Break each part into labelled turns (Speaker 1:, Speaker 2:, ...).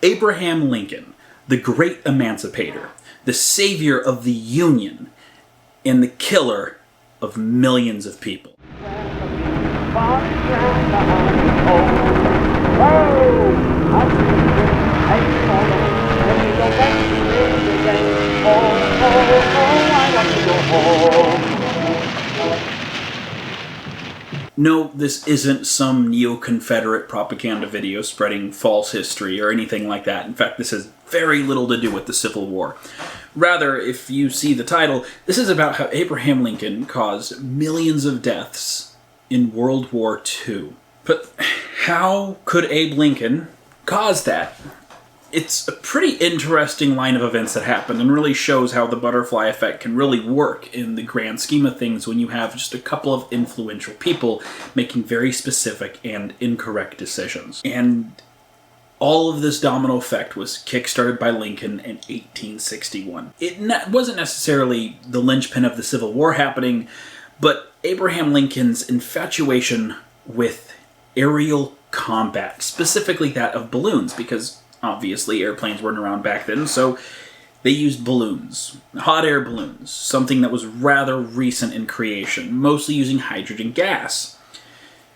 Speaker 1: Abraham Lincoln, the Great Emancipator, the savior of the Union, and the killer of millions of people. No, this isn't some neo-Confederate propaganda video spreading false history or anything like that. In fact, this has very little to do with the Civil War. Rather, if you see the title, this is about how Abraham Lincoln caused millions of deaths in World War II. But how could Abe Lincoln cause that? It's a pretty interesting line of events that happened and really shows how the butterfly effect can really work in the grand scheme of things when you have just a couple of influential people making very specific and incorrect decisions. And all of this domino effect was kickstarted by Lincoln in 1861. It wasn't necessarily the linchpin of the Civil War happening, but Abraham Lincoln's infatuation with aerial combat, specifically that of balloons, because obviously airplanes weren't around back then, so they used balloons, hot air balloons, something that was rather recent in creation, mostly using hydrogen gas.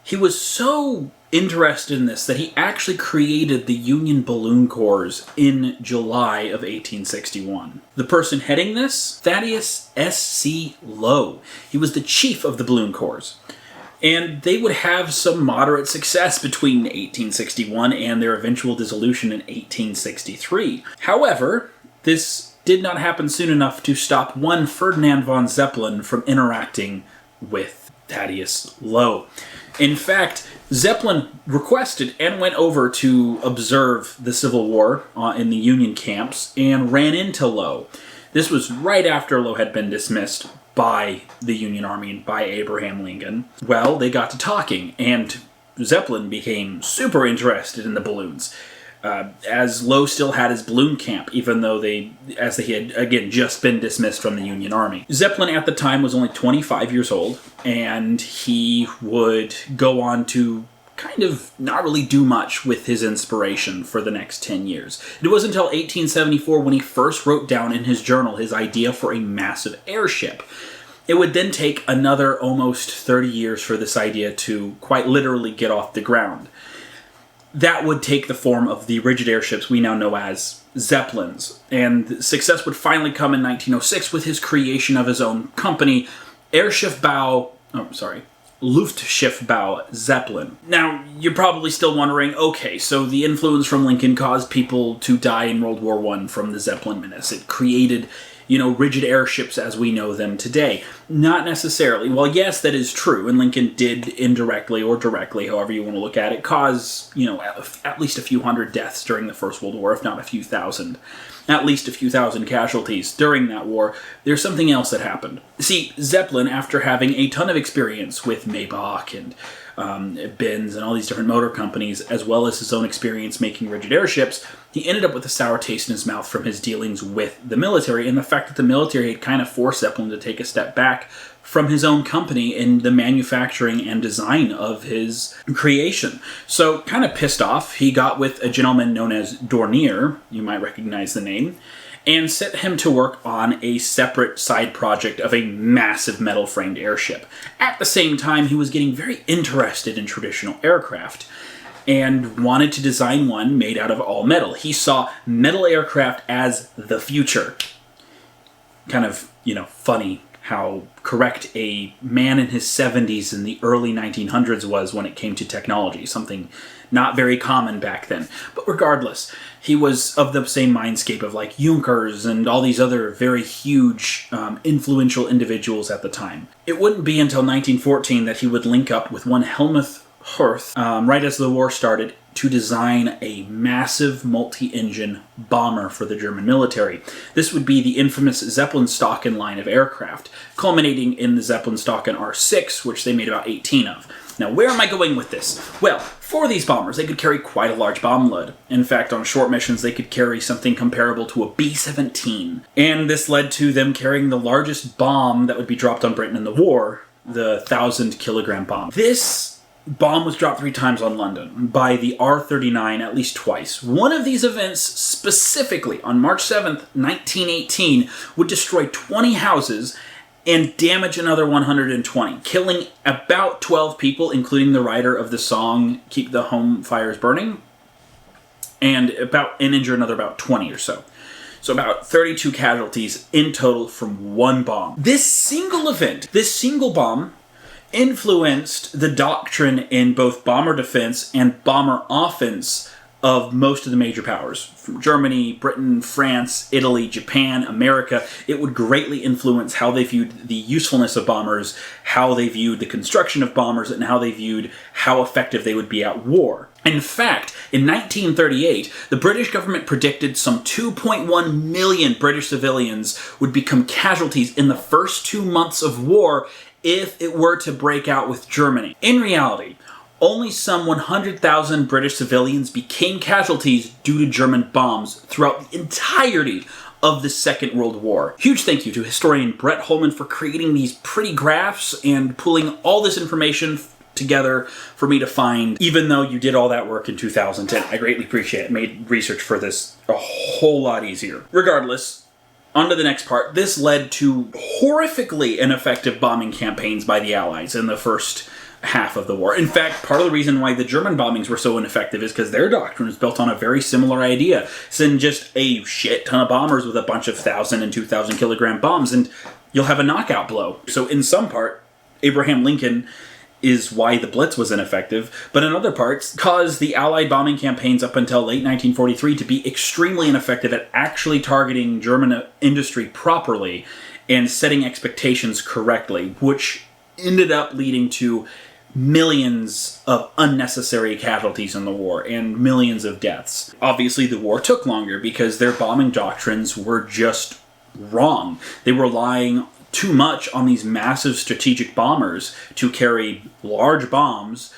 Speaker 1: He was so interested in this that he actually created the Union Balloon Corps in July of 1861. The person heading this? Thaddeus S.C. Lowe. He was the chief of the Balloon Corps. And they would have some moderate success between 1861 and their eventual dissolution in 1863. However, this did not happen soon enough to stop one Ferdinand von Zeppelin from interacting with Thaddeus Lowe. In fact, Zeppelin requested and went over to observe the Civil War in the Union camps and ran into Lowe. This was right after Lowe had been dismissed by the Union Army and by Abraham Lincoln. Well, they got to talking, and Zeppelin became super interested in the balloons, as Lowe still had his balloon camp, even though they had, again, just been dismissed from the Union Army. Zeppelin at the time was only 25 years old, and he would go on to kind of not really do much with his inspiration for the next 10 years. It wasn't until 1874 when he first wrote down in his journal his idea for a massive airship. It would then take another almost 30 years for this idea to quite literally get off the ground. That would take the form of the rigid airships we now know as Zeppelins, and success would finally come in 1906 with his creation of his own company, Luftschiffbau Zeppelin. Now, you're probably still wondering, okay, so the influence from Lincoln caused people to die in World War I from the Zeppelin menace. It created, rigid airships as we know them today. Not necessarily. Well, yes, that is true, and Lincoln did indirectly or directly, however you want to look at it, cause, at least a few hundred deaths during the First World War, if not a few thousand. At least a few thousand casualties during that war. There's something else that happened. See, Zeppelin, after having a ton of experience with Maybach and Benz and all these different motor companies, as well as his own experience making rigid airships, he ended up with a sour taste in his mouth from his dealings with the military, and the fact that the military had kind of forced Zeppelin to take a step back from his own company in the manufacturing and design of his creation. So, kind of pissed off, he got with a gentleman known as Dornier, you might recognize the name, and set him to work on a separate side project of a massive metal-framed airship. At the same time, he was getting very interested in traditional aircraft and wanted to design one made out of all metal. He saw metal aircraft as the future. Kind of, funny how correct a man in his 70s in the early 1900s was when it came to technology, something not very common back then. But regardless, he was of the same mindscape of like Junkers and all these other very huge, influential individuals at the time. It wouldn't be until 1914 that he would link up with one Helmuth Hirth, right as the war started, to design a massive multi-engine bomber for the German military. This would be the infamous Zeppelin-Staaken line of aircraft, culminating in the Zeppelin-Staaken R6, which they made about 18 of. Now, where am I going with this? Well, for these bombers, they could carry quite a large bomb load. In fact, on short missions, they could carry something comparable to a B-17. And this led to them carrying the largest bomb that would be dropped on Britain in the war, the 1,000-kilogram bomb. This bomb was dropped 3 times on London by the R-39 at least twice. One of these events, specifically on March 7th, 1918, would destroy 20 houses and damage another 120, killing about 12 people, including the writer of the song Keep the Home Fires Burning, and injure another about 20 or so. So about 32 casualties in total from one bomb. This single event, this single bomb, influenced the doctrine in both bomber defense and bomber offense of most of the major powers. From Germany, Britain, France, Italy, Japan, America. It would greatly influence how they viewed the usefulness of bombers, how they viewed the construction of bombers, and how they viewed how effective they would be at war. In fact, in 1938, the British government predicted some 2.1 million British civilians would become casualties in the first 2 months of war if it were to break out with Germany. In reality, only some 100,000 British civilians became casualties due to German bombs throughout the entirety of the Second World War. Huge thank you to historian Brett Holman for creating these pretty graphs and pulling all this information together for me to find, even though you did all that work in 2010. I greatly appreciate it. It made research for this a whole lot easier. Regardless, on to the next part. This led to horrifically ineffective bombing campaigns by the Allies in the first half of the war. In fact, part of the reason why the German bombings were so ineffective is because their doctrine was built on a very similar idea. Send just a shit ton of bombers with a bunch of 1,000 and 2,000 kilogram bombs and you'll have a knockout blow. So in some part, Abraham Lincoln is why the Blitz was ineffective, but in other parts caused the Allied bombing campaigns up until late 1943 to be extremely ineffective at actually targeting German industry properly and setting expectations correctly, which ended up leading to millions of unnecessary casualties in the war and millions of deaths. Obviously, the war took longer because their bombing doctrines were just wrong. They were relying too much on these massive strategic bombers to carry large bombs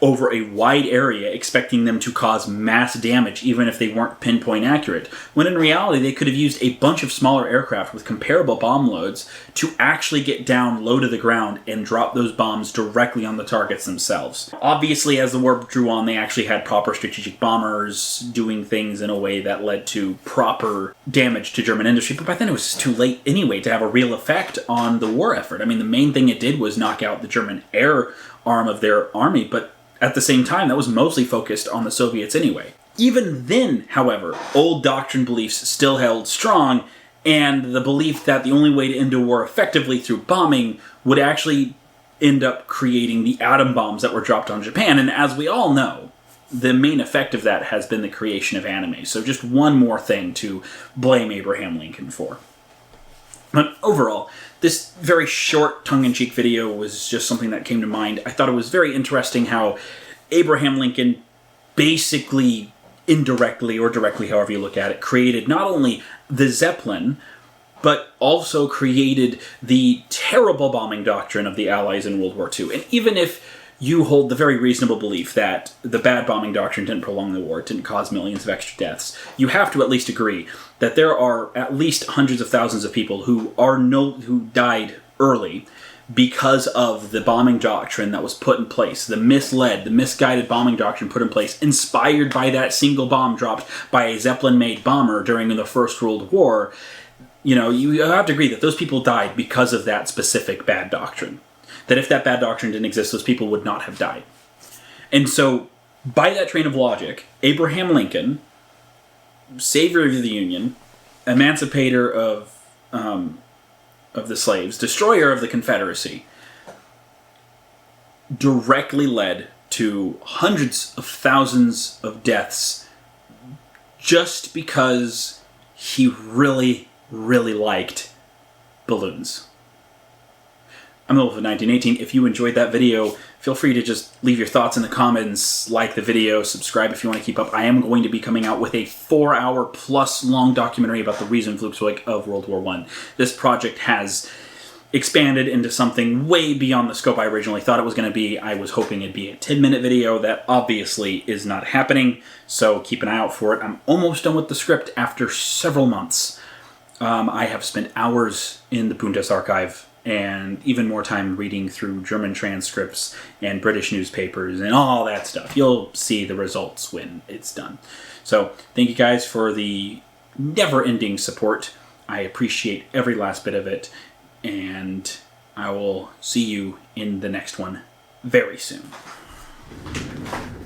Speaker 1: over a wide area, expecting them to cause mass damage even if they weren't pinpoint accurate, when in reality they could have used a bunch of smaller aircraft with comparable bomb loads to actually get down low to the ground and drop those bombs directly on the targets themselves. Obviously, as the war drew on, they actually had proper strategic bombers doing things in a way that led to proper damage to German industry, but by then it was too late anyway to have a real effect on the war effort. I mean, the main thing it did was knock out the German air arm of their army, but at the same time, that was mostly focused on the Soviets anyway. Even then, however, old doctrine beliefs still held strong, and the belief that the only way to end a war effectively through bombing would actually end up creating the atom bombs that were dropped on Japan. And as we all know, the main effect of that has been the creation of anime. So just one more thing to blame Abraham Lincoln for. But overall, this very short tongue-in-cheek video was just something that came to mind. I thought it was very interesting how Abraham Lincoln basically, indirectly or directly, however you look at it, created not only the Zeppelin, but also created the terrible bombing doctrine of the Allies in World War II. And even if you hold the very reasonable belief that the bad bombing doctrine didn't prolong the war, it didn't cause millions of extra deaths, you have to at least agree that there are at least hundreds of thousands of people who died early because of the bombing doctrine that was put in place, the misguided bombing doctrine put in place, inspired by that single bomb dropped by a Zeppelin-made bomber during the First World War. You know, you have to agree that those people died because of that specific bad doctrine. That if that bad doctrine didn't exist, those people would not have died. And so, by that train of logic, Abraham Lincoln, savior of the Union, emancipator of the slaves, destroyer of the Confederacy, directly led to hundreds of thousands of deaths just because he really, really liked balloons. I'm the Wolf of 1918. If you enjoyed that video, feel free to just leave your thoughts in the comments, like the video, subscribe if you want to keep up. I am going to be coming out with a 4-hour plus long documentary about the Riesenflugzeug of World War I. This project has expanded into something way beyond the scope I originally thought it was going to be. I was hoping it'd be a 10-minute video. That obviously is not happening, so keep an eye out for it. I'm almost done with the script after several months. I have spent hours in the Bundes archive and even more time reading through German transcripts and British newspapers and all that stuff. You'll see the results when it's done. So thank you guys for the never-ending support. I appreciate every last bit of it, and I will see you in the next one very soon.